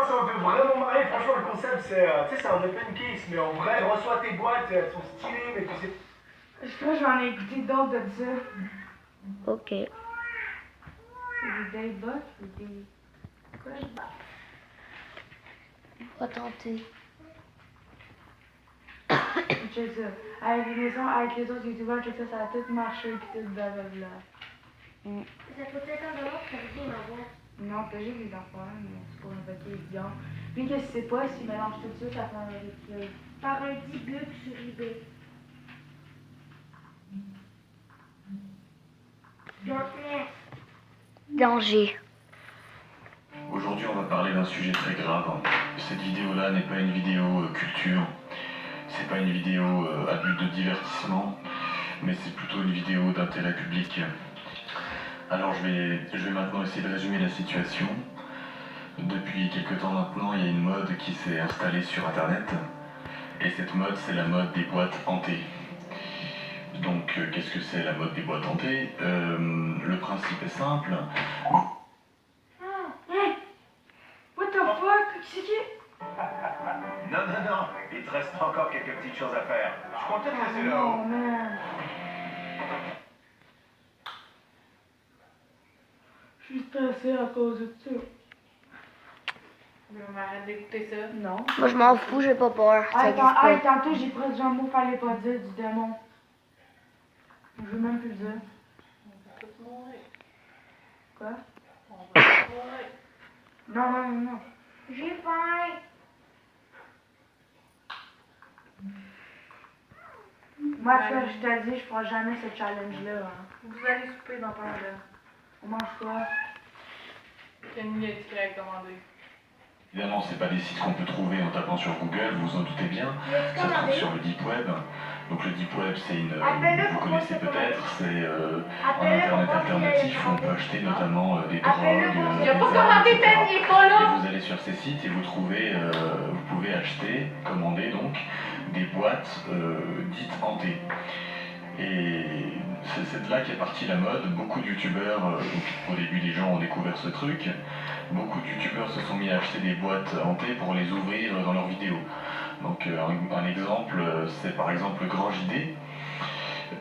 si on veut vraiment marier, franchement, le concept, c'est, tu sais, c'est un open case, mais en vrai, reçois tes boîtes, elles sont stylées, mais tu sais. Je crois que j'en ai écouté d'autres de ça. Ok. C'est des bots ou des. Quoi? On va tenter. Check ça. Avec les autres youtubeurs, check ça, ça a tout marché, pis tout blablabla. Ça peut être un dollar pour faire ma boîte. Non, t'as juste des enfants, mais c'est pour un paquet évident. Puis que si c'est pas, s'ils mélangent tout ça, ça fait un rituel. Par un 10 bucks sur eBay. Danger. Aujourd'hui, on va parler d'un sujet très grave. Cette vidéo-là n'est pas une vidéo culture, c'est pas une vidéo à but de divertissement, mais c'est plutôt une vidéo d'intérêt public. Alors je vais maintenant essayer de résumer la situation. Depuis quelques temps maintenant, il y a une mode qui s'est installée sur internet, et cette mode, c'est la mode des boîtes hantées. Donc qu'est-ce que c'est la mode des boîtes hantées? Le principe est simple. What the fuck? C'est qui? Non, non, non, il te reste encore quelques petites choses à faire. Je comptais te laisser Non, là-haut. man. Je suis stressée à cause de ça. Mais on arrête d'écouter ça. Non. Moi, je m'en fous, j'ai pas peur. Ça existe pas. Tantôt, j'ai pris un mot, fallait pas dire du démon. Je veux même plus le dire. On va tous mourir. Quoi? On va tous mourir. Non, non, non, non. J'ai faim. Moi, ça, je te dis, je ferai jamais ce challenge-là. Hein. Vous allez souper dans pas là. On mange quoi? Camille a dit qu'elle avait commandé. Évidemment, c'est pas des sites qu'on peut trouver en tapant sur Google, vous vous en doutez bien. Ça se trouve sur le Deep Web. Donc le Deep Web, c'est une... vous connaissez peut-être, c'est un internet alternatif où on peut acheter notamment des drogues, Il a pas des armes, commandé, etc. Ben, il est pas Et là! vous allez sur ces sites et vous trouvez, vous pouvez acheter, commander donc, des boîtes dites hantées. Et c'est de là qu'est partie la mode. Beaucoup de youtubeurs, au début les gens ont découvert ce truc, beaucoup de youtubeurs se sont mis à acheter des boîtes hantées pour les ouvrir dans leurs vidéos. Donc un exemple, c'est par exemple le Grand JD.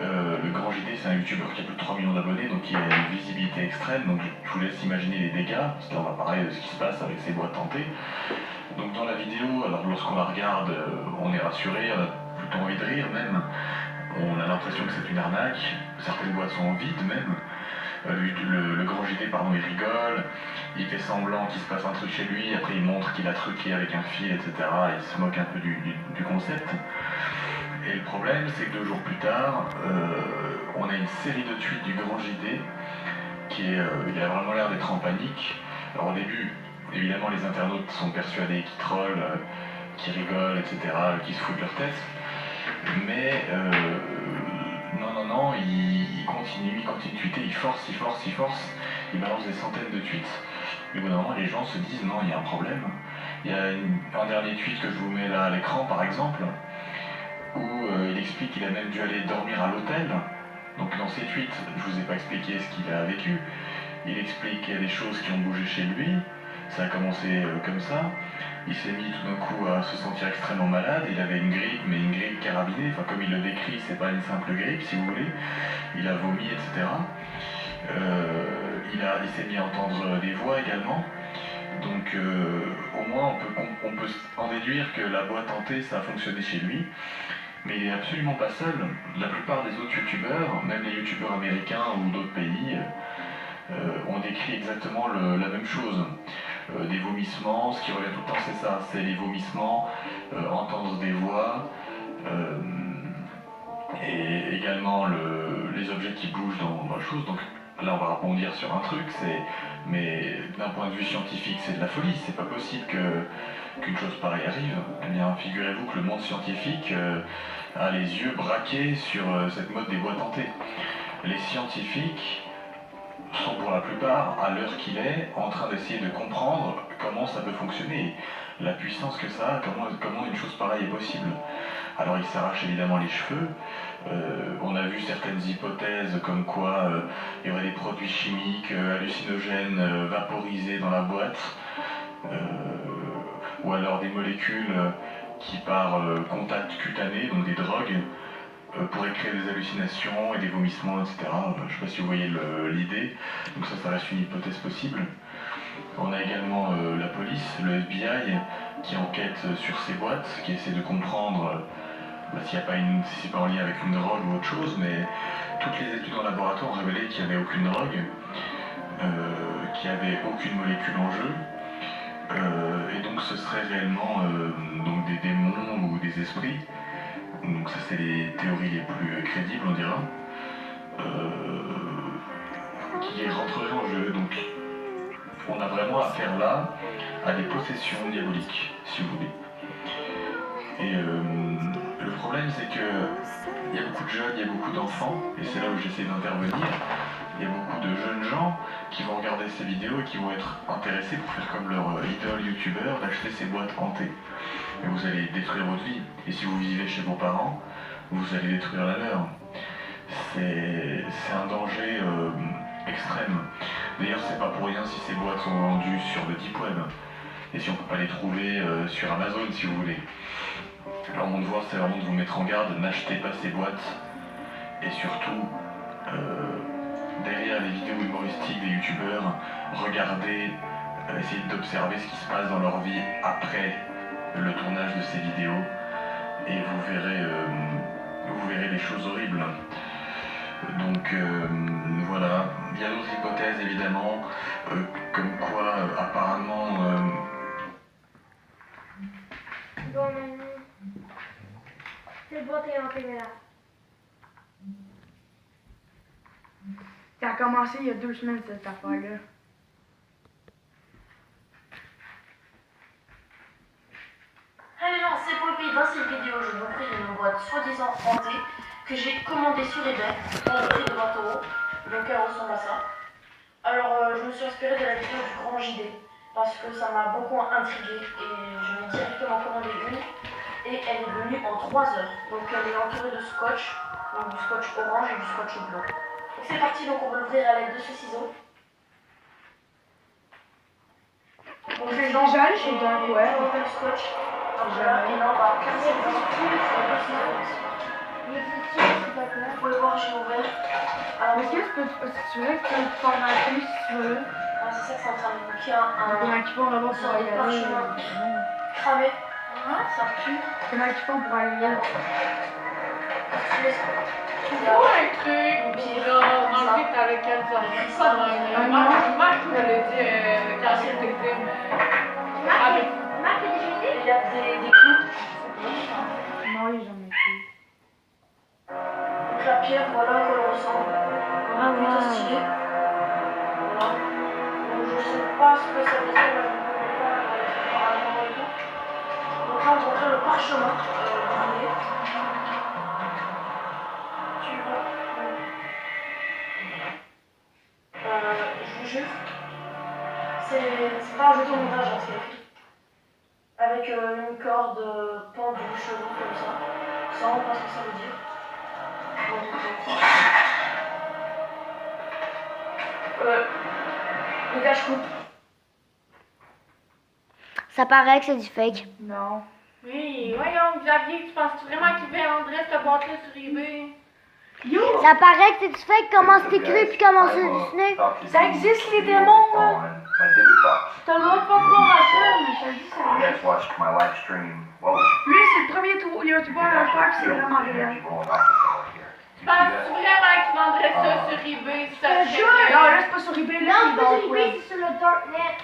Le Grand JD, c'est un youtubeur qui a plus de 3 millions d'abonnés, donc il a une visibilité extrême, donc je vous laisse imaginer les dégâts, parce que là on va parler de ce qui se passe avec ces boîtes hantées. Donc dans la vidéo, alors lorsqu'on la regarde, on est rassuré, on a plutôt envie de rire même. On a l'impression que c'est une arnaque, certaines boîtes sont vides même. Le Grand JD, pardon, il rigole, il fait semblant qu'il se passe un truc chez lui, après il montre qu'il a truqué avec un fil, etc. Il se moque un peu du concept. Et le problème, c'est que 2 jours plus tard, on a une série de tweets du Grand JD il a vraiment l'air d'être en panique. Alors au début, évidemment, les internautes sont persuadés qu'ils trollent, qu'ils rigolent, etc., qu'ils se foutent de leur tête. Mais non, il continue de tweeter, il force, il balance des centaines de tweets. Et au bout d'un moment, les gens se disent non, il y a un problème. Il y a un dernier tweet que je vous mets là à l'écran, par exemple, où il explique qu'il a même dû aller dormir à l'hôtel. Donc dans ses tweets, je vous ai pas expliqué ce qu'il a vécu. Il explique qu'il y a des choses qui ont bougé chez lui. Ça a commencé comme ça. Il s'est mis tout d'un coup à se sentir extrêmement malade. Il avait une grippe, mais une grippe carabinée. Enfin, comme il le décrit, c'est pas une simple grippe, si vous voulez. Il a vomi, etc. Il s'est mis à entendre des voix également. Donc, au moins, on peut en déduire que la boîte hantée, ça a fonctionné chez lui. Mais il est absolument pas seul. La plupart des autres youtubeurs, même les youtubeurs américains ou d'autres pays, ont décrit exactement la même chose. Des vomissements, ce qui revient tout le temps, c'est ça, c'est les vomissements, entendre des voix, et également les objets qui bougent dans la chose. Donc là, on va rebondir sur un truc, mais d'un point de vue scientifique, c'est de la folie. C'est pas possible qu'une chose pareille arrive. Eh bien, figurez-vous que le monde scientifique a les yeux braqués sur cette mode des boîtes hantées. Les scientifiques sont pour la plupart, à l'heure qu'il est, en train d'essayer de comprendre comment ça peut fonctionner, la puissance que ça a, comment une chose pareille est possible. Alors il s'arrache évidemment les cheveux, on a vu certaines hypothèses comme quoi il y aurait des produits chimiques hallucinogènes vaporisés dans la boîte. ou alors des molécules qui par contact cutané, donc des drogues, pourraient créer des hallucinations et des vomissements, etc. Je ne sais pas si vous voyez l'idée, donc ça reste une hypothèse possible. On a également la police, le FBI, qui enquête sur ces boîtes, qui essaie de comprendre si c'est pas en lien avec une drogue ou autre chose, mais toutes les études en laboratoire ont révélé qu'il n'y avait aucune drogue, qu'il n'y avait aucune molécule en jeu, et donc ce serait réellement donc des démons ou des esprits. Donc ça c'est les théories les plus crédibles, on dira, qui rentreraient en jeu. Donc on a vraiment affaire là à des possessions diaboliques, si vous voulez. Et le problème c'est que il y a beaucoup de jeunes, il y a beaucoup d'enfants, et c'est là où j'essaie d'intervenir. Il y a beaucoup de jeunes gens qui vont regarder ces vidéos et qui vont être intéressés pour faire comme leur idole youtubeur, d'acheter ces boîtes hantées. Et vous allez détruire votre vie. Et si vous vivez chez vos parents, vous allez détruire la leur. C'est un danger extrême. D'ailleurs, c'est pas pour rien si ces boîtes sont vendues sur le deep web. Et si on peut pas les trouver sur Amazon, si vous voulez. Alors mon devoir, c'est vraiment de vous mettre en garde, n'achetez pas ces boîtes. Et surtout, derrière les vidéos humoristiques des youtubeurs, regardez, essayez d'observer ce qui se passe dans leur vie après le tournage de ces vidéos, et vous verrez des choses horribles. Donc voilà, il y a d'autres hypothèses évidemment, comme quoi apparemment... Bon, mamie. Cette boîte est hantée, là. Ça a commencé il y a 2 semaines cette affaire-là. Hey les gens, c'est Poppy. Dans cette vidéo, je vais vous offrir une boîte soi-disant hantée que j'ai commandée sur eBay pour le prix de 20 €. Donc elle ressemble à ça. Alors je me suis inspirée de la vidéo du grand JD parce que ça m'a beaucoup intriguée et je l'ai directement commandé une et elle est venue en 3 heures. Donc elle est entourée de scotch, donc du scotch orange et du scotch blanc. Donc c'est parti, donc on va l'ouvrir à l'aide de ce ciseau. Donc J'ai déjà allé chez Dark Web. on va le scotch. Voilà, et là on va casser le ciseau. Vous pouvez voir, j'ai ouvert. Alors, Est-ce que tu veux que tu peux formater si tu veux? ah, c'est ça que c'est en train de manquer un Comment ils font là-bas pour sorte de y aller? parchemin cramé. Ça pue. Comment ils font pour aller là? Tu laisses. Trouve un truc, puis là, dans le vite avec elle, ça arrive pas dans le... Moi, je me l'ai dit quand j'étais mais... Avec... Marc, t'as déjà idée? Il y a des clous. Non, j'en ai plus. Donc la pierre, voilà à quoi elle ressemble. Ah, Plutôt wow. stylé. Voilà. Donc je sais pas ce que ça veut dire, mais je ne peux pas la maman et tout. Donc là, on va ouvrir le parchemin grillé. Tu vois. Je vous jure, c'est pas un jeton montage, hein, c'est écrit. Avec une corde pendue du cheveu comme ça. Ça, on voit ce que ça veut dire. Le cache-cou. Ça paraît que c'est du fake. Non. Oui, voyons, Xavier, tu penses vraiment qu'il vendrait cette boîte-là sur eBay? Yo! Ça paraît que c'est du fake. Comment c'est écrit puis comment c'est dessiné? Ça existe les démons là! T'as le droit de pas croire à ça, mais je te dis ça You guys existe. watched my live stream. Whoa. Lui, c'est le premier youtubeur à le faire, puis c'est vraiment réel. Tu penses vraiment qu'il vendrait ça sur eBay si ça Je te serait jure! vrai? Non, là, c'est pas sur eBay, là, Non, c'est c'est pas dans sur le web. eBay, c'est sur le darknet.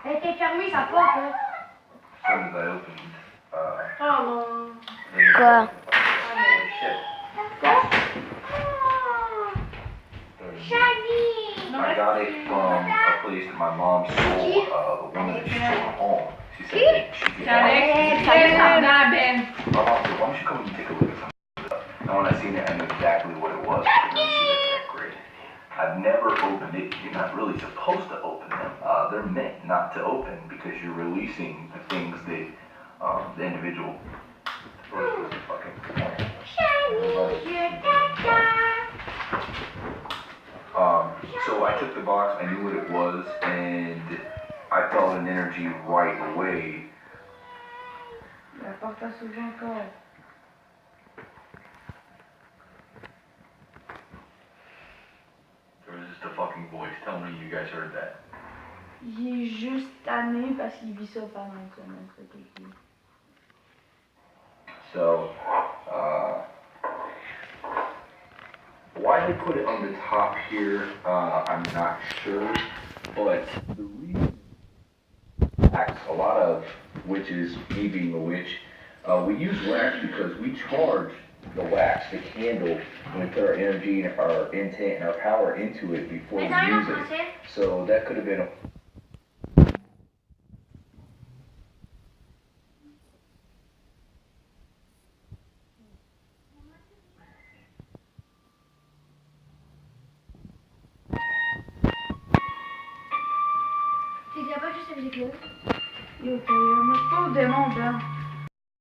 Elle était fermée, sa porte, hein. As soon as I opened, Oh non. Quoi? holy shit. Shiny! I got it from a place that my mom sold, the woman that she sold her home. She said that she could have it. Alex, dans la benne. My mom said, why don't you come and take a look at some stuff? And when I seen it, I knew exactly what it was. I could see that they're great. I've never opened it. You're not really supposed to open them. They're meant not to open because you're releasing the things that the individual. Fucking. Shiny, you're da-da. So I took the box, I knew what it was, and I felt an energy right away. La porte a s'ouvert encore. There was just a fucking voice. Tell me you guys heard that. Il est juste tanné parce qu'il vit ça pendant une semaine, ce kiki. So, why they put it on the top here, I'm not sure, but the reason a lot of witches, me being a witch, we use wax because we charge the wax, the candle, and we put our energy and our intent and our power into it before we use it. So that could have been a Tu diras pas juste avec les clés. Yo, t'as pas au démon, Ben.